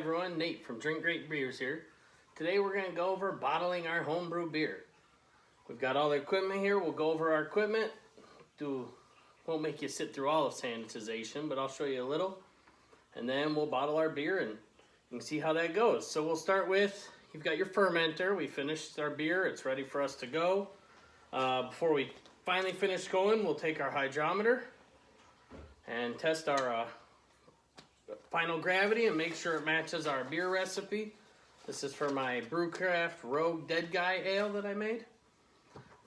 everyone, Nate from Drink Great Beers here. Today we're going to go over bottling our homebrew beer. We've got all the equipment here. We'll go over our equipment. Won't make you sit through all of sanitization, but I'll show you a little. And then we'll bottle our beer and you can see how that goes. So we'll start with, you've got your fermenter. We finished our beer. It's ready for us to go. Before we finally finish going, we'll take our hydrometer and test our final gravity and make sure it matches our beer recipe. This is for my Brewcraft Rogue Dead Guy Ale that I made.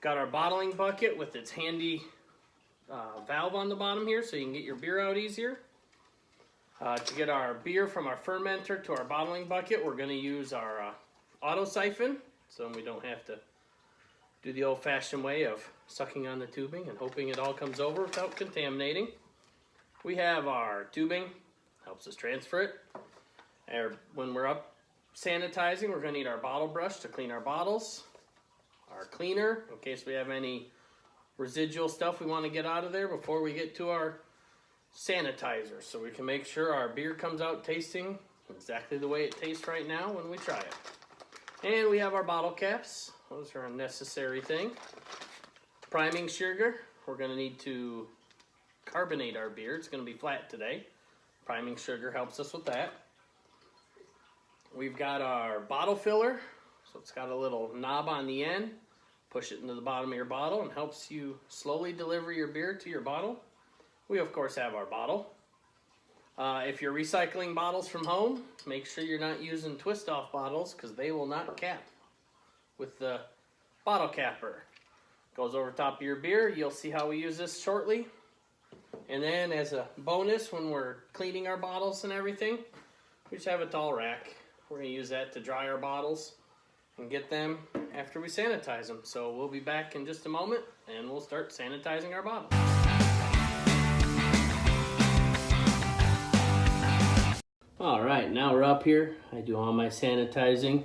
Got our bottling bucket with its handy valve on the bottom here so you can get your beer out easier. To get our beer from our fermenter to our bottling bucket, we're going to use our auto siphon so we don't have to do the old-fashioned way of sucking on the tubing and hoping it all comes over without contaminating. We have our tubing, helps us transfer it. And when we're up sanitizing, we're going to need our bottle brush to clean our bottles, our cleaner in case we have any residual stuff we want to get out of there before we get to our sanitizer, so we can make sure our beer comes out tasting exactly the way it tastes right now when we try it. And we have our bottle caps. Those are a necessary thing. Priming sugar. We're going to need to carbonate our beer. It's going to be flat today. Priming sugar helps us with that. We've got our bottle filler. So it's got a little knob on the end. Push it into the bottom of your bottle and helps you slowly deliver your beer to your bottle. We of course have our bottle. If you're recycling bottles from home, make sure you're not using twist-off bottles because they will not cap with the bottle capper. Goes over top of your beer. You'll see how we use this shortly. And then as a bonus, when we're cleaning our bottles and everything, we just have a tall rack. We're going to use that to dry our bottles and get them after we sanitize them. So we'll be back in just a moment and we'll start sanitizing our bottles. Alright, now we're up here. I do all my sanitizing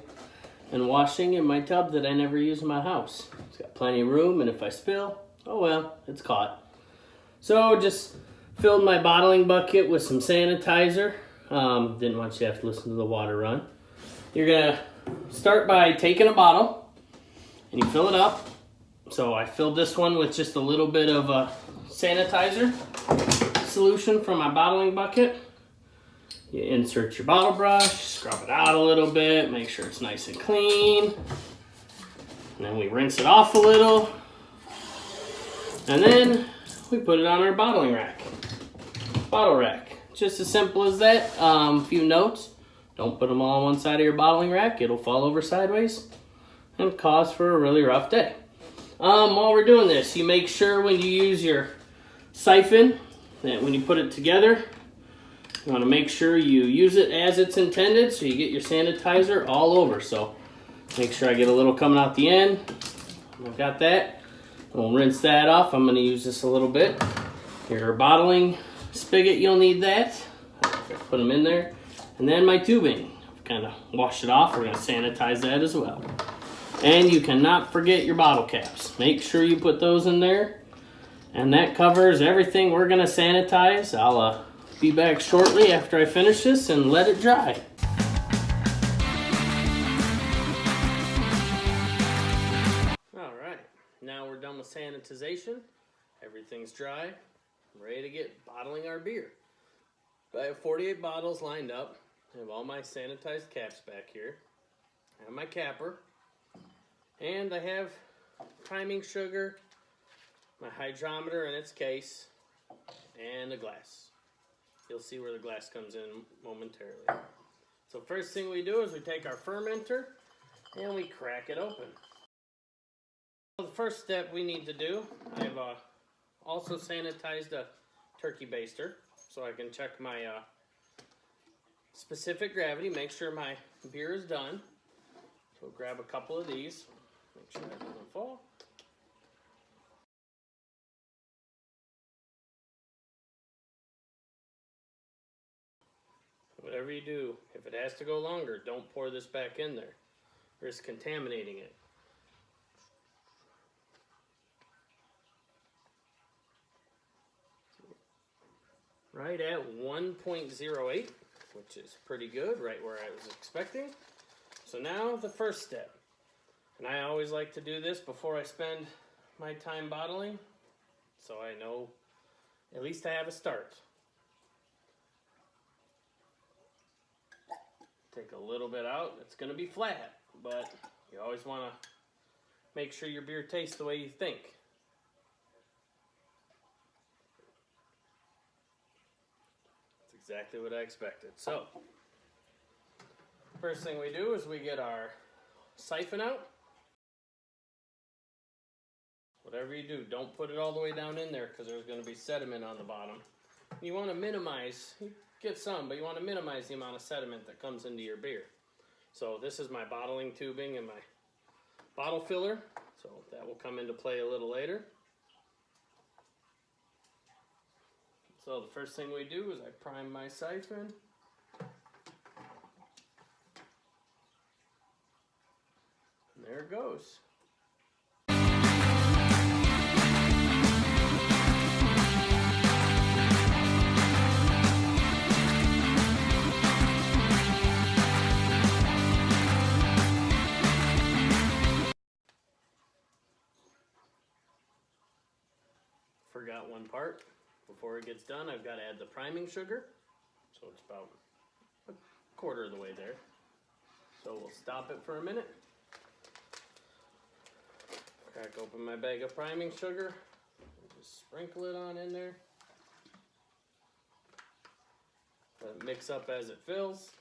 and washing in my tub that I never use in my house. It's got plenty of room, and if I spill, oh well, it's caught. So just filled my bottling bucket with some sanitizer. Didn't want you to have to listen to the water run. You're going to start by taking a bottle and you fill it up. So I filled this one with just a little bit of a sanitizer solution from my bottling bucket. You insert your bottle brush, scrub it out a little bit, make sure it's nice and clean. And then we rinse it off a little. And then we put it on our bottling rack. Bottle rack. Just as simple as that. A few notes. Don't put them all on one side of your bottling rack. It'll fall over sideways and cause for a really rough day. While we're doing this, you make sure when you use your siphon that when you put it together, you want to make sure you use it as it's intended so you get your sanitizer all over. So make sure I get a little coming out the end. I've got that. We'll rinse that off. I'm going to use this a little bit. Your bottling spigot, you'll need that. Put them in there. And then my tubing. Kind of wash it off. We're going to sanitize that as well. And you cannot forget your bottle caps. Make sure you put those in there. And that covers everything we're going to sanitize. I'll be back shortly after I finish this and let it dry. Alright, now we're done with sanitization. Everything's dry. I'm ready to get bottling our beer. I have 48 bottles lined up. I have all my sanitized caps back here. I have my capper. And I have priming sugar, my hydrometer in its case, and a glass. You'll see where the glass comes in momentarily. So first thing we do is we take our fermenter and we crack it open. So the first step we need to do, I've also sanitized a turkey baster so I can check my specific gravity, make sure my beer is done. So we'll grab a couple of these, make sure that doesn't fall. Whatever you do, if it has to go longer, don't pour this back in there. Risk contaminating it. Right at 1.08. which is pretty good, right where I was expecting. So now the first step, and I always like to do this before I spend my time bottling, so I know at least I have a start. Take a little bit out. It's going to be flat, but you always want to make sure your beer tastes the way you think. That's exactly what I expected. So, first thing we do is we get our siphon out. Whatever you do, don't put it all the way down in there because there's going to be sediment on the bottom. You want to minimize, you get some, but you want to minimize the amount of sediment that comes into your beer. So this is my bottling tubing and my bottle filler, so that will come into play a little later. So the first thing we do is I prime my siphon. And there it goes. Forgot one part. Before it gets done, I've got to add the priming sugar. So it's about a quarter of the way there. So we'll stop it for a minute. Crack open my bag of priming sugar. Just sprinkle it on in there. Let it mix up as it fills.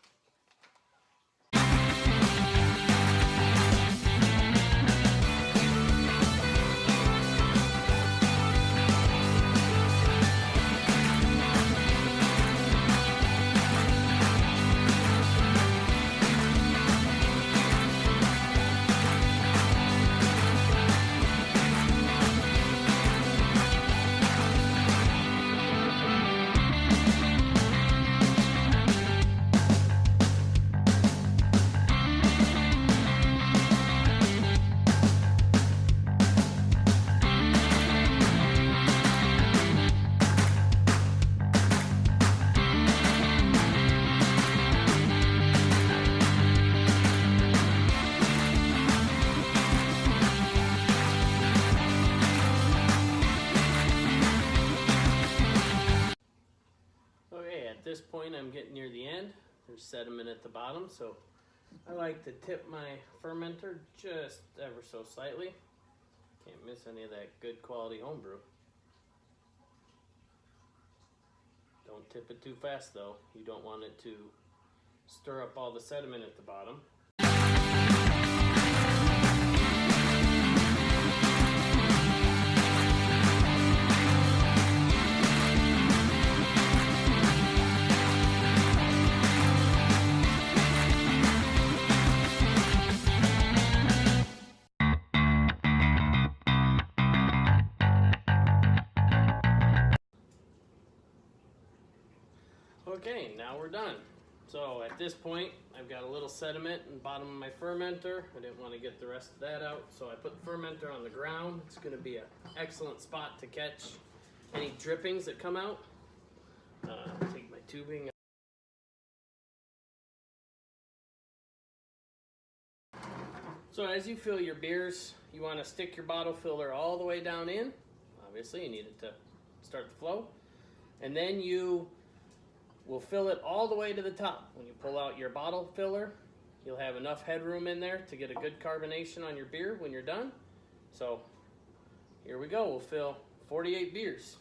At this point, I'm getting near the end. There's sediment at the bottom, so I like to tip my fermenter just ever so slightly. Can't miss any of that good quality homebrew. Don't tip it too fast though. You don't want it to stir up all the sediment at the bottom. Okay, now we're done. So at this point, I've got a little sediment in the bottom of my fermenter. I didn't want to get the rest of that out, so I put the fermenter on the ground. It's going to be an excellent spot to catch any drippings that come out. Take my tubing. So as you fill your beers, you want to stick your bottle filler all the way down in. Obviously, you need it to start the flow. And then you will fill it all the way to the top. When you pull out your bottle filler, you'll have enough headroom in there to get a good carbonation on your beer when you're done. So here we go, we'll fill 48 beers.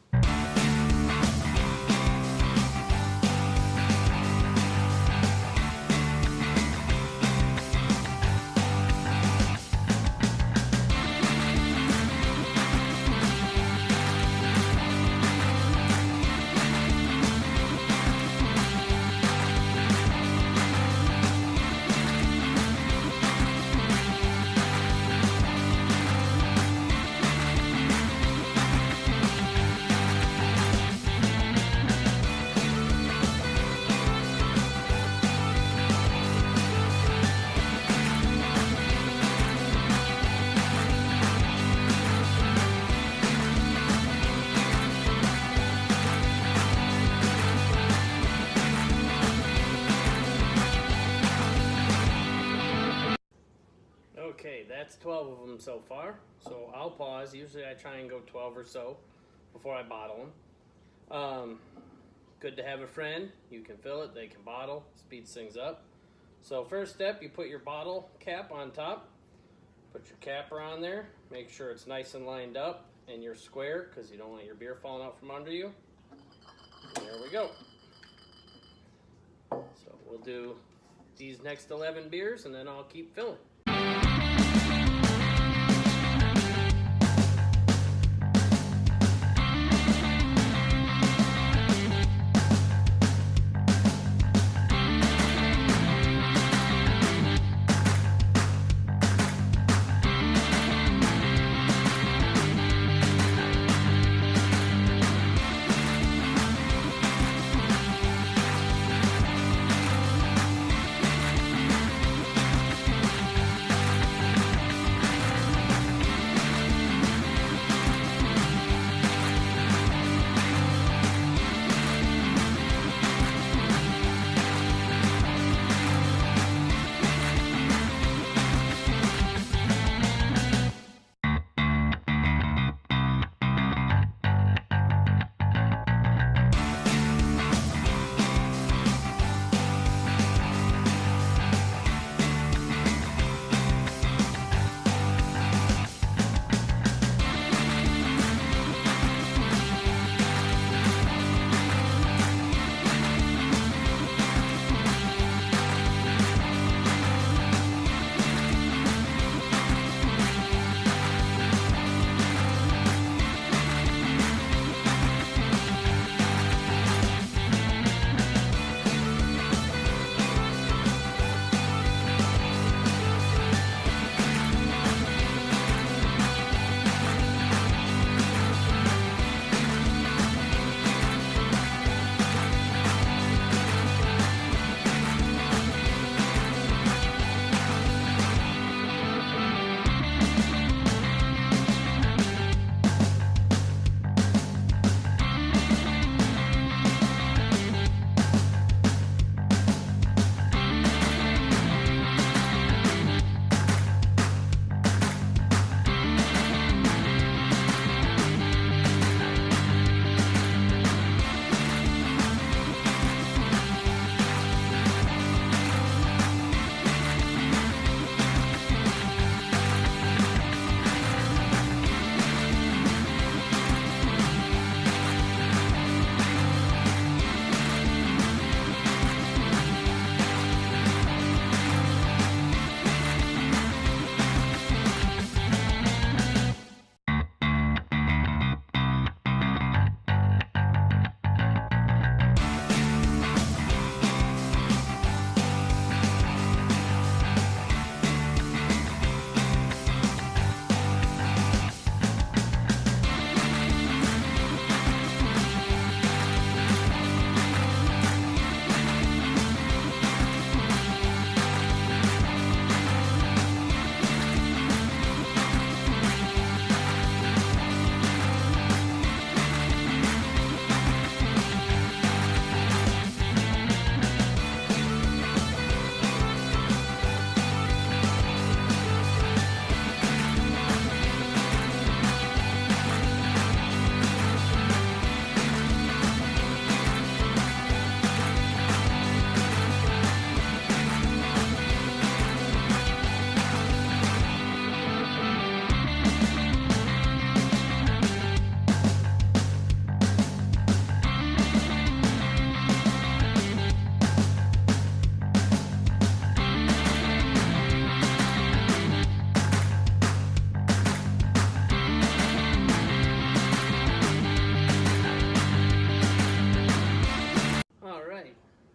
that's 12 of them so far. So I'll pause. Usually I try and go 12 or so before I bottle them. Good to have a friend. You can fill it, they can bottle, speeds things up. So first step, you put your bottle cap on top. Put your capper on there. Make sure it's nice and lined up and you're square because you don't want your beer falling out from under you. And there we go. So we'll do these next 11 beers and then I'll keep filling.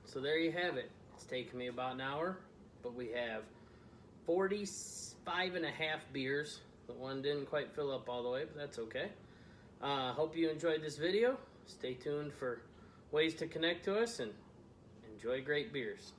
So there you have it. It's taken me about an hour, but we have 45 and a half beers. The one didn't quite fill up all the way, but that's okay. Hope you enjoyed this video. Stay tuned for ways to connect to us and enjoy great beers.